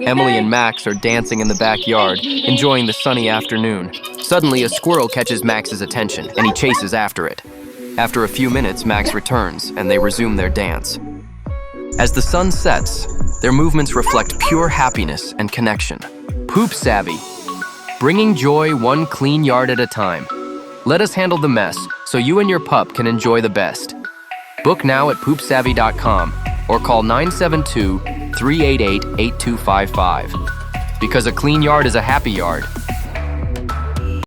Emily and Max are dancing in the backyard, enjoying the sunny afternoon. Suddenly, a squirrel catches Max's attention, and he chases after it. After a few minutes, Max returns, and they resume their dance. As the sun sets, their movements reflect pure happiness and connection. Poop Savvy, bringing joy one clean yard at a time. Let us handle the mess so you and your pup can enjoy the best. Book now at poopsavvy.com or call 972-388-8255. Because a clean yard is a happy yard.